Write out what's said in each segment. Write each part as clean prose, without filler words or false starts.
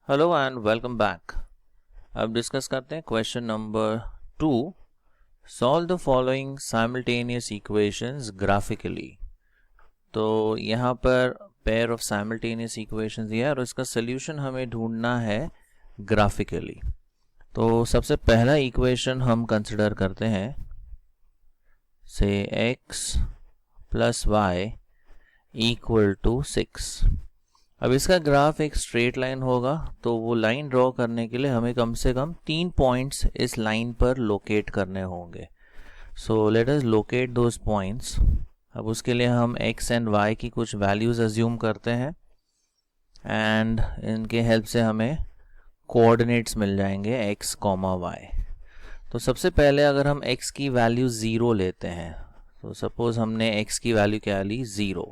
Hello and welcome back. अब discuss करते हैं question number 2। Solve the following simultaneous equations graphically. तो यहाँ पर पेयर ऑफ साइमल्टेनियस इक्वेशंस दिया है और इसका सोल्यूशन हमें ढूंढना है ग्राफिकली। तो सबसे पहला इक्वेशन हम कंसिडर करते हैं, से x plus y equal to 6। अब इसका ग्राफ एक स्ट्रेट लाइन होगा, तो वो लाइन ड्रॉ करने के लिए हमें कम से कम 3 पॉइंट्स इस लाइन पर लोकेट करने होंगे। So let us locate those points. अब उसके लिए हम x एंड y की कुछ वैल्यूज अज्यूम करते हैं एंड इनके हेल्प से हमें कोऑर्डिनेट्स मिल जाएंगे x कॉमा y। तो सबसे पहले अगर हम x की वैल्यू 0 लेते हैं, तो सपोज हमने x की वैल्यू क्या ली 0,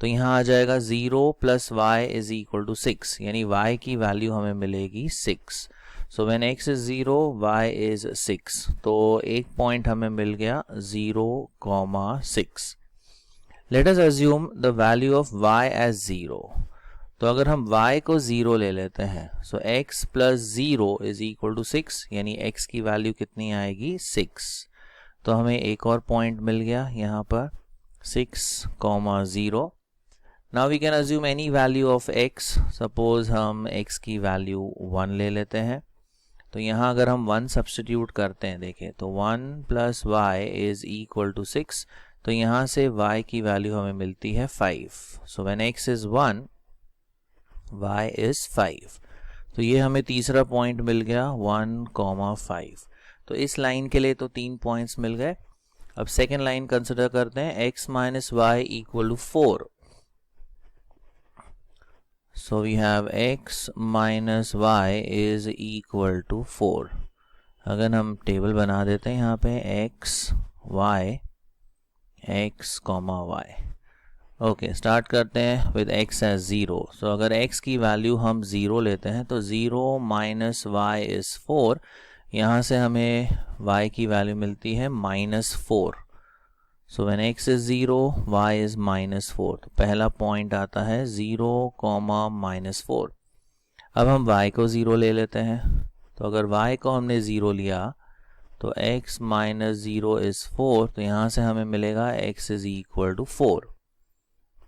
तो यहाँ आ जाएगा 0 plus y is equal to 6, यानी y की वैल्यू हमें मिलेगी 6। So when x is 0 y is 6, तो एक पॉइंट हमें मिल गया 0,6। Let us assume the value of y as 0। तो अगर हम y को 0 ले लेते हैं, so x plus 0 is equal to 6, यानी x की वैल्यू कितनी आएगी 6। तो हमें एक और पॉइंट मिल गया यहाँ पर 6,0। Now we can assume any value of x. Suppose हम x की वैल्यू 1 ले लेते हैं, तो यहाँ अगर हम 1 सब्स्टिट्यूट करते हैं, देखें तो 1 plus y is equal to 6, तो यहाँ से y की वैल्यू हमें मिलती है 5। सो when x is 1 y is 5। तो ये हमें तीसरा पॉइंट मिल गया 1,5। तो इस लाइन के लिए तो 3 पॉइंट्स मिल गए। अब सेकेंड लाइन कंसिडर करते हैं, x minus y equal to 4। So we have x minus y is equal to 4। अगर हम टेबल बना देते हैं यहाँ पे x comma y। Okay, start करते हैं विद x एज 0। सो अगर x की वैल्यू हम 0 लेते हैं, तो 0 माइनस y इज 4। यहाँ से हमें y की वैल्यू मिलती है -4। सो when x is 0 y is -4। तो पहला पॉइंट आता है 0, -4। अब हम y को 0 ले लेते हैं, तो अगर y को हमने 0 लिया तो x माइनस 0 इज 4, तो यहाँ से हमें मिलेगा x इज इक्वल टू 4।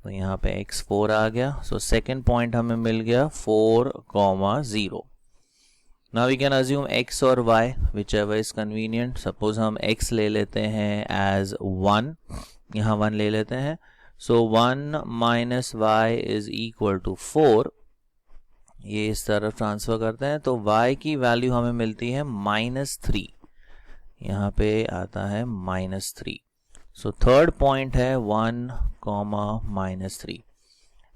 तो यहाँ पे x 4 आ गया। सो सेकेंड पॉइंट हमें मिल गया 4,0। Now we can assume x और y whichever is convenient। Suppose हम x ले लेते हैं as 1, यहाँ 1 ले लेते हैं। So 1 minus y is equal to 4। ये इस तरफ ट्रांसफर करते हैं, तो y की वैल्यू हमें मिलती है -3। यहाँ पे आता है -3। So थर्ड पॉइंट है 1, -3।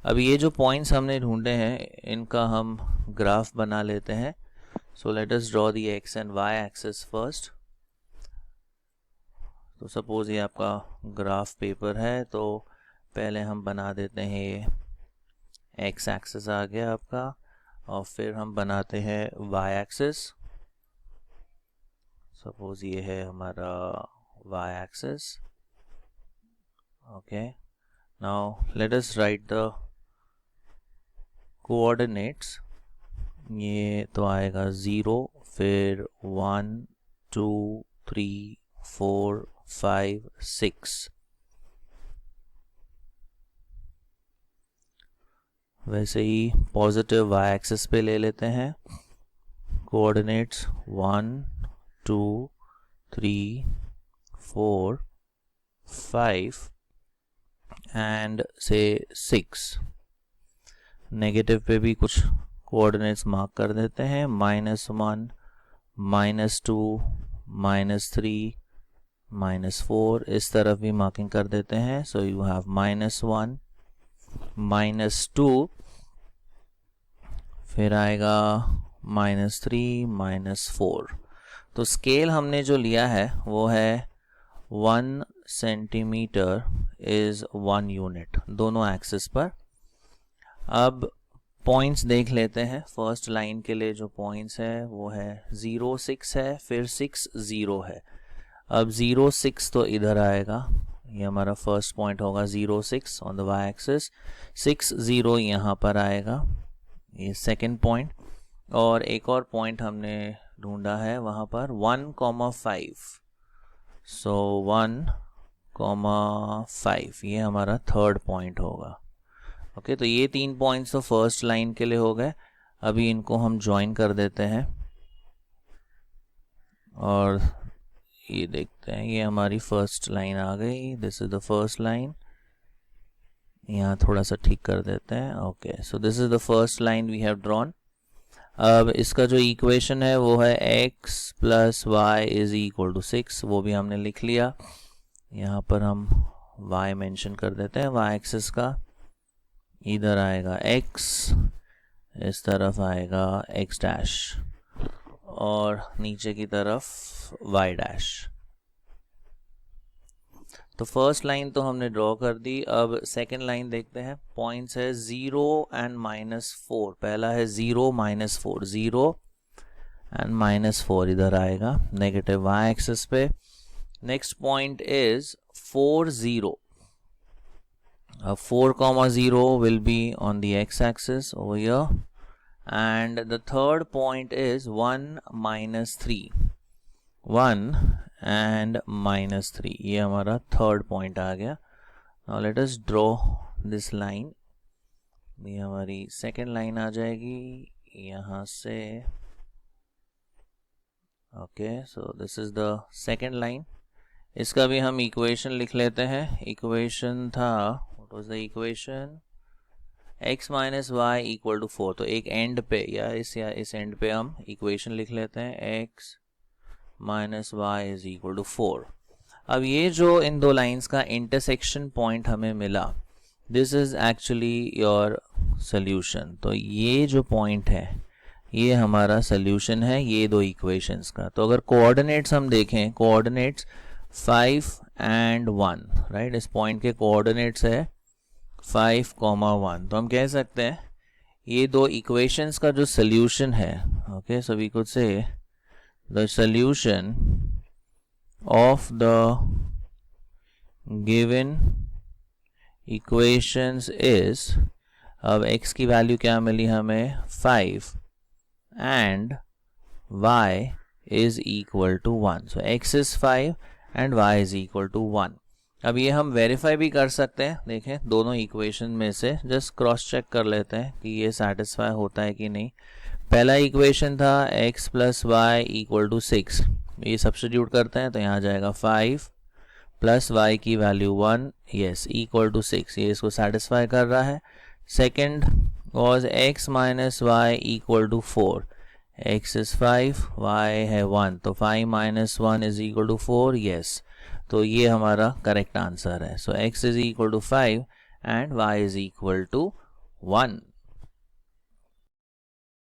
अब ये जो पॉइंट्स हमने ढूंढे हैं, इनका हम ग्राफ बना लेते हैं। So let us draw the x and y axis first। तो सपोज ये आपका ग्राफ पेपर है, तो पहले हम बना देते हैं ये x एक्सिस आ गया आपका, और फिर हम बनाते हैं y एक्सिस। सपोज ये है हमारा y axis. Okay, now let us right the coordinates. ये तो आएगा 0, फिर 1, 2, 3, 4, 5, 6। वैसे ही पॉजिटिव y एक्सिस पे ले लेते हैं कोऑर्डिनेट्स 1, 2, 3, 4, 5 एंड से 6। नेगेटिव पे भी कुछ कोऑर्डिनेट्स मार्क कर देते हैं, -1, -2, -3, -4। इस तरफ भी मार्किंग कर देते हैं। सो यू हैव -1, -2, फिर आएगा -3, -4। तो स्केल हमने जो लिया है वो है 1 सेंटीमीटर इज 1 यूनिट, दोनों एक्सिस पर। अब पॉइंट्स देख लेते हैं। फर्स्ट लाइन के लिए जो पॉइंट्स है वो है 0, 6 है, फिर 6, 0 है। अब 0, 6 तो इधर आएगा, ये हमारा फर्स्ट पॉइंट होगा 0, 6 ऑन द y एक्सिस। 6, 0 यहाँ पर आएगा, ये सेकंड पॉइंट। और एक और पॉइंट हमने ढूंढा है वहाँ पर 1,5, सो 1,5 ये हमारा थर्ड पॉइंट होगा। ओके, तो ये 3 पॉइंट्स तो फर्स्ट लाइन के लिए हो गए। अभी इनको हम ज्वाइन कर देते हैं और ये देखते हैं, ये हमारी फर्स्ट लाइन आ गई। This is the first line, यहाँ थोड़ा सा ठीक कर देते हैं। Okay, so this is the first line we have drawn. अब इसका जो इक्वेशन है वो है x plus y is equal to 6, वो भी हमने लिख लिया। यहाँ पर हम y मेंशन कर देते हैं, y एक्सिस का। इधर आएगा x, इस तरफ आएगा x डैश और नीचे की तरफ y डैश। तो फर्स्ट लाइन तो हमने ड्रॉ कर दी। अब सेकंड लाइन देखते हैं। पॉइंट्स है 0 एंड -4। पहला है 0 -4, 0 एंड -4 इधर आएगा नेगेटिव y एक्सिस पे। Next point is 4, 0। अब 4,0 will be on the x-axis over here, and the third point is 1 -3, 1 and -3, ये हमारा थर्ड पॉइंट आ गया। Now let us draw this line। ये हमारी सेकेंड लाइन आ जाएगी यहाँ से। Okay, so this is the second line. इसका भी हम इक्वेशन लिख लेते हैं। इक्वेशन था, what was the equation, x minus y equal to 4। तो एक एंड पे या इस एंड पे हम इक्वेशन लिख लेते हैं, x minus y is equal to 4। अब ये जो इन दो लाइंस का इंटरसेक्शन पॉइंट हमें मिला, this is actually your solution. तो ये जो पॉइंट है ये हमारा सोल्यूशन है ये दो इक्वेशंस का। तो अगर कोऑर्डिनेट्स हम देखें, कोऑर्डिनेट्स 5 and 1, राइट। इस पॉइंट के कोऑर्डिनेट्स है 5, 1। तो हम कह सकते हैं ये दो इक्वेशंस का जो सोल्यूशन है, okay, so we could say the solution of the given equations is, अब x की वैल्यू क्या मिली हमें, 5 and y is equal to 1। so x is 5 and y is equal to 1। अब ये हम वेरीफाई भी कर सकते हैं। देखें, दोनों इक्वेशन में से जस्ट क्रॉस चेक कर लेते हैं कि ये सेटिस्फाई होता है कि नहीं। पहला इक्वेशन था x plus y equal to 6, ये सब्स्टिट्यूट करते हैं तो यहाँ जाएगा 5 प्लस वाई की वैल्यू 1, यस, इक्वल टू 6, ये इसको सेटिस्फाई कर रहा है। Second was x minus y equal to 4, x is 5, y है 1, तो 5 minus 1 is equal to 4, yes, तो ये हमारा करेक्ट आंसर है। So x is equal to 5 and y is equal to 1।